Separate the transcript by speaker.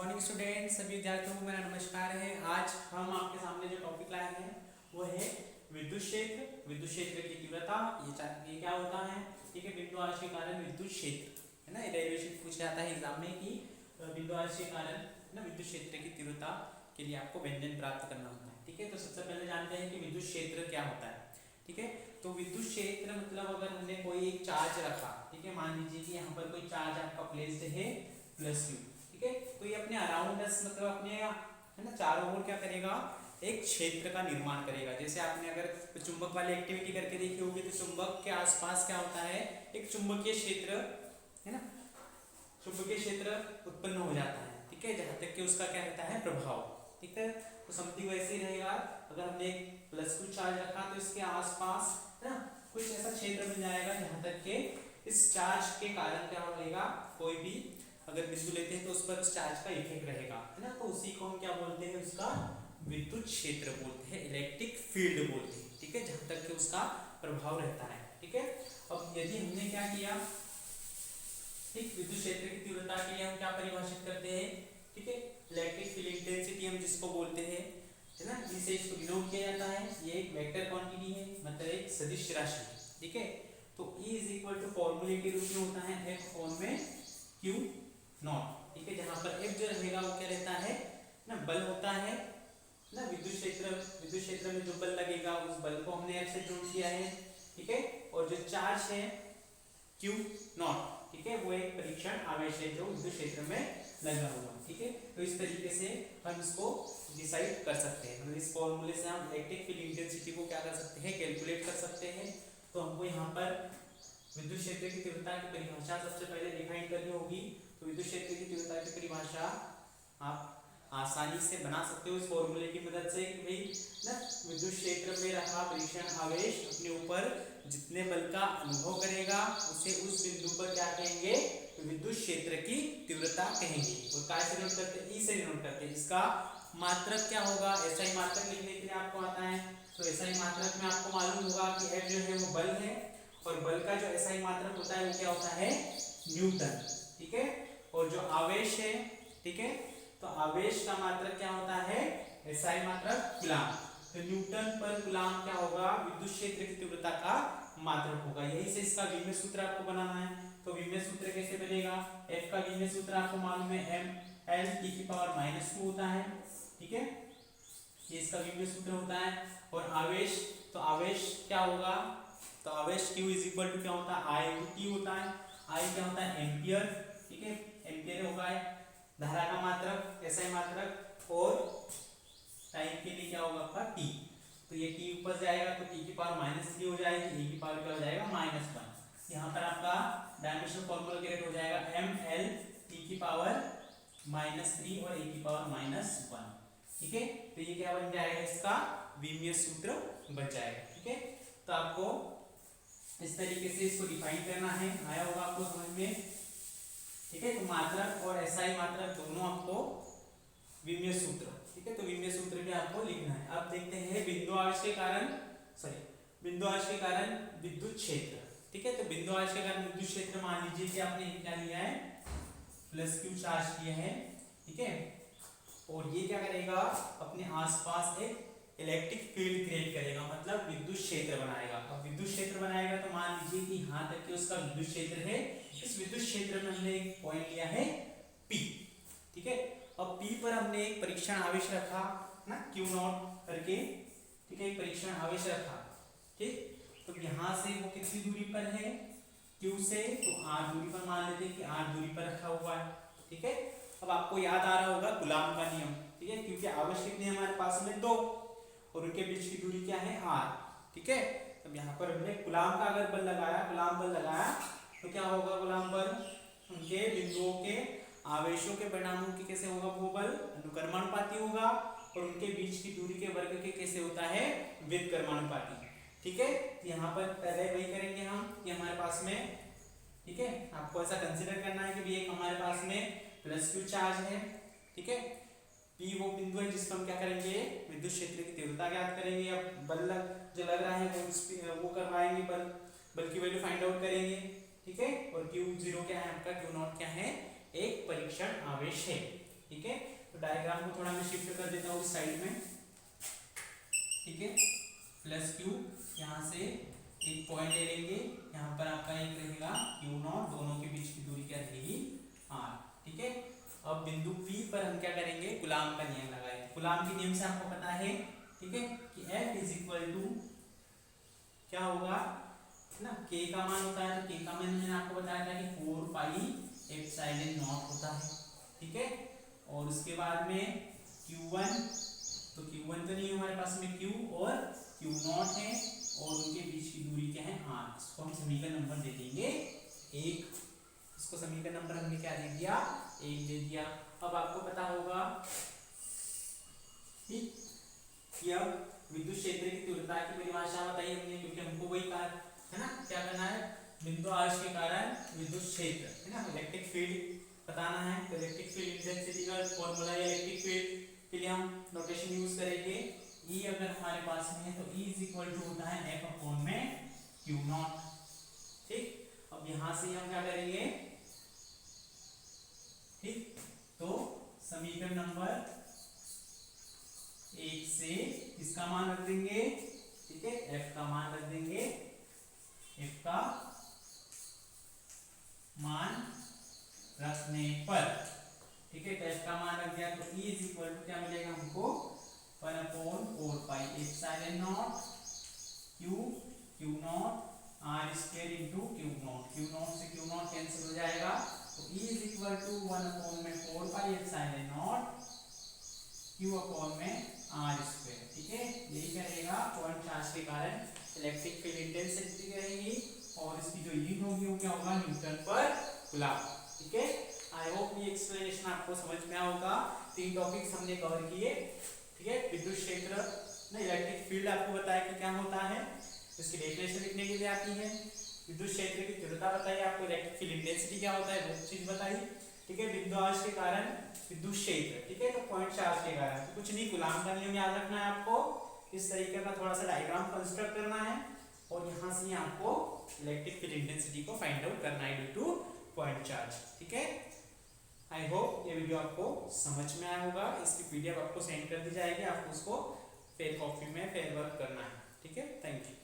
Speaker 1: Morning students, सभी विद्यार्थियों को मेरा नमस्कार है। आज हम आपके सामने जो टॉपिक लाए हैं वो है विद्युत क्षेत्र। विद्युत क्षेत्र की तीव्रता, ये क्या होता है, ठीक है। बिंदु आवेश के कारण विद्युत क्षेत्र, है ना, डेरिवेशन पूछा जाता है एग्जाम में कि बिंदु आवेश के कारण, है ना, विद्युत क्षेत्र की तीव्रता के लिए आपको व्यंजन प्राप्त करना होता है, ठीक है। तो सबसे पहले जानते हैं कि विद्युत क्षेत्र क्या होता है, ठीक है। तो विद्युत क्षेत्र मतलब अगर हमने कोई एक चार्ज रखा, ठीक है, मान लीजिए कि यहाँ पर कोई चार्ज आपका प्लेस्ड है प्लस यू, ठीक है। तो ये अपने अराउंड अस मतलब अपने, है ना, चारों ओर क्या करेगा, एक क्षेत्र का निर्माण करेगा। जैसे आपने अगर चुंबक वाली एक्टिविटी करके देखी होगी तो चुंबक के आसपास क्या होता है, एक चुंबकीय क्षेत्र, है ना, चुंबकीय क्षेत्र उत्पन्न हो जाता है, ठीक है, जहां तक कि उसका क्या रहता है, प्रभाव, ठीक है। तो समथिंग वैसे ही रहेगा। अगर हमने एक प्लस कुछ चार्ज रखा तो इसके आसपास, है ना, कुछ ऐसा क्षेत्र मिल जाएगा जहां तक के इस चार्ज के कारण क्या होगा, कोई भी अगर बिंदु लेते हैं तो उस पर उस चार्ज का इफेक्ट रहेगा, है ना। तो उसी को हम क्या बोलते हैं, उसका विद्युत क्षेत्र बोलते हैं, इलेक्ट्रिक फील्ड बोलते हैं, ठीक है, जहां तक कि उसका प्रभाव रहता है, ठीक है। अब यदि हमने क्या किया, ठीक, विद्युत क्षेत्र की तीव्रता के लिए हम क्या परिभाषित करते हैं, ठीक है, इलेक्ट्रिक फील्ड इंटेंसिटी हम जिसको बोलते हैं, है ना, जिसे इसको डिनोट किया जाता है। ये एक वेक्टर क्वांटिटी है, मतलब एक सदिश राशि है, ठीक है। तो E इज इक्वल टू फॉर्मूले के रूप में होता है F ओन में Q नॉट, ठीक है, जहां पर F जो रहेगा वो क्या रहता है ना, बल होता है ना, विद्युत क्षेत्र में जो बल लगेगा उस बल को हमने F से डिनोट किया है, ठीक है। और जो चार्ज है Q नॉट, ठीक है, वो एक परीक्षण आवेश है जो विद्युत क्षेत्र में लगा हुआ, ठीक है। तो इस तरीके से हम इसको डिसाइड कर सकते हैं, मतलब इस फॉर्मूले से हम इलेक्ट्रिक फील्ड इंटेंसिटी को क्या कर सकते हैं, कैलकुलेट कर सकते हैं। तो हमको यहाँ पर विद्युत क्षेत्र की तीव्रता की परिभाषा सबसे पहले डिफाइन करनी होगी। तो विद्युत क्षेत्र की तीव्रता की परिभाषा आप आसानी से बना सकते हो इस फॉर्मूले की मदद से कि भाई ना, विद्युत क्षेत्र में रखा परीक्षण आवेश अपने ऊपर जितने बल का अनुभव करेगा उसे उस बिंदु पर क्या कहेंगे, विद्युत क्षेत्र की तीव्रता कहेंगे। और काय से नोट करते हैं, ई से नोट करते हैं। इसका मात्रक क्या होगा, एसआई मात्रक लिखने के लिए आपको आता है। तो एसआई मात्रक में आपको मालूम होगा कि एफ जो है वो बल है, और बल का जो एसआई मात्रक होता है वो क्या होता है, न्यूटन, ठीक है। और जो आवेश है, ठीक है, तो आवेश का मात्रक क्या होता है, एसआई मात्रक कूलाम। तो न्यूटन पर कूलाम क्या होगा, विद्युत क्षेत्र की तीव्रता का मात्रक होगा। यही से इसका विमेय सूत्र आपको बनाना है। तो विमेय सूत्र कैसे बनेगा, F का विमेय सूत्र आपको मालूम है m(l)(2) होता है, ठीक है, ये इसका विमेय सूत्र होता है। और आवेश, तो आवेश क्या होगा, तो आवेश Q इज इक्वल टू क्या होता है, I/T होता है। I क्या होता है, एम्पियर, ठीक है, एम्पियर होगा धारा का मात्रक, एसआई मात्रक, और टाइम के लिए क्या होगा आपका T। तो ये T ऊपर से आएगा तो T की पावर -3 हो जाएगी, E की पावर क्या हो जाएगा -1। यहाँ पर आपका डायमेंशनल फॉर्मूला कैलकुलेट हो जाएगा ml T की पावर -3 और E की पावर -1, ठीक है। तो ये क्या बन जाएगा, इसका विमीय सूत्र बन जाएगा, ठीक है। तो आपको इस तरीके से इसको डिफाइन करना है, आया होगा आपको समझ में, ठीक है। तो मात्रक और एसआई मात्रक दोनों आपको विमीय सूत्र, ठीक है, तो विमीय सूत्र भी आपको लिखना है। अब देखते हैं बिंदु आवेश के कारण, बिंदु आवेश के कारण विद्युत क्षेत्र, ठीक है। तो बिंदु आवेश के कारण विद्युत क्षेत्र, मान लीजिए कि आपने क्या लिया है, प्लस Q चार्ज किया है, ठीक है, और ये क्या करेगा, अपने आसपास एक इलेक्ट्रिक फील्ड क्रिएट करेगा, मतलब विद्युत क्षेत्र बनाएगा। अब विद्युत क्षेत्र बनाएगा तो मान लीजिए कि यहाँ तक कि उसका विद्युत क्षेत्र है, इस विद्युत क्षेत्र में हमने एक पॉइंट लिया है P, ठीक है। अब P पर हमने एक परीक्षण आवेश रखा ना, Q नॉट करके, ठीक है, एक परीक्षण आवेश रखा, ठीक। तो यहाँ से वो कितनी दूरी पर है, Q से, तो R दूरी पर, मान लेते हैं कि R दूरी पर रखा हुआ है, ठीक है। अब आपको याद आ रहा होगा कूलाम का नियम, ठीक है, क्योंकि आवेश कितने हमारे पास में 2 और उनके बीच की दूरी क्या है, R, ठीक है। अब यहाँ पर हमने कूलाम का अगर बल लगाया, कूलाम बल लगाया तो क्या होगा, कूलाम बल उनके बिंदुओं के आवेशों के परिणामों की कैसे होगा, वो बल अनुक्रमानुपाती होगा, और उनके बीच की दूरी के वर्ग के कैसे होता है, व्युत्क्रमानुपाती, ठीक है। यहाँ पर पहले वही करेंगे हम कि हमारे पास में, ठीक है, आपको ऐसा कंसीडर करना है कि एक हमारे पास में प्लस Q चार्ज है, ठीक है, P वो बिंदु है जिस पर हम क्या करेंगे, विद्युत क्षेत्र की तीव्रता ज्ञात करेंगे। अब बल जो लग रहा है वो करवाएंगे, बल की वैल्यू फाइंड आउट करेंगे, ठीक है। और Q0 क्या है आपका, Q0 क्या है, एक परीक्षण आवेश है, ठीक है। तो डायग्राम को थोड़ा मैं शिफ्ट कर देता हूँ इस साइड में, ठीक है। प्लस क्यू, यहाँ से एक पॉइंट ले लेंगे, यहाँ पर आपका एक रहेगा क्यू नॉट, दोनों के बीच की दूरी क्या रहेगी आर, ठीक है। अब बिंदु पी पर हम क्या करेंगे, कूलाम का नियम लगाएंगे। कूलाम के नियम से आपको पता है, ठीक है, कि F इज इक्वल टू क्या होगा ना, K का मान होता है, तो K का मान मैंने आपको बताया था कि 4 पाई एप्सिलॉन नॉट होता है, ठीक है। और उसके बाद में Q1, तो Q1 तो नहीं है हमारे पास में, Q और Q नॉट है, और उनके बीच की दूरी क्या है R। इसको हम समीकरण नंबर दे देंगे 1, इसको समीकरण नंबर हमने क्या दे दिया, 1 दे दिया। अब आपको पता होगा ठीक कि अब विद्युत क्षेत्र की तीव्रता की परिभाषा बताई हमने, क्योंकि हमको वही कहा है ना, क्या करना है, बिंदु आवेश के कारण विद्युत क्षेत्र है ना, इलेक्ट्रिक फील्ड बताना है। तो इलेक्ट्रिक फील्ड इंटेंसिटी का फॉर्मूला है इलेक्ट्रिक फील्ड के लिए हम नोटेशन यूज करेंगे E, अगर हमारे पास में है तो E इज इक्वल टू होता है F अपॉन में Q नॉट, ठीक। अब यहां से हम क्या करेंगे, ठीक, तो समीकरण नंबर 1 से किसका मान रख देंगे, ठीक है, F का मान रख देंगे, F का मान रखने पर, ठीक है, F का मान रख दिया तो E इज इक्वल टू क्या मिलेगा हमको, 1/4 pi epsilon naught Q naught R square into Q naught से Q नॉट कैंसिल हो जाएगा, तो E is equal to 1/4 pi epsilon naught Q upon में R स्क्वायर, ठीक है। यही करेगा पॉइंट चार्ज के कारण इलेक्ट्रिक फील्ड इंटेंसिटी रहेगी, और इसकी जो यूनिट होगी वो क्या होगा, न्यूटन पर कूलम, ठीक है। आई होप ये एक्सप्लेनेशन आपको समझ में आया होगा। 3 टॉपिक्स हमने कवर किए, ठीक है। विद्युत क्षेत्र ना, इलेक्ट्रिक फील्ड आपको बताया कि क्या होता है, इसकी डेफिनेशन लिखने के लिए आती है। विद्युत क्षेत्र की तीव्रता बताई आपको, इलेक्ट्रिक फील्ड इंटेंसिटी क्या होता है वो चीज बताई, ठीक है। बिंदु आवेश के कारण विद्युत क्षेत्र, ठीक है, तो पॉइंट चार्ज के कारण, तो कुछ नहीं, कूलम का नियम याद रखना है आपको, इस तरीके का थोड़ा सा डायग्राम कंस्ट्रक्ट करना है, और यहाँ से आपको इलेक्ट्रिक फील्ड इंटेंसिटी को फाइंड आउट करना है ड्यू टू पॉइंट चार्ज, ठीक है। आई होप ये वीडियो आपको समझ में आया होगा। इसकी पीडीएफ आपको सेंड कर दी जाएगी, आपको उसको फेयर कॉपी में फेयर वर्क करना है, ठीक है। Thank you.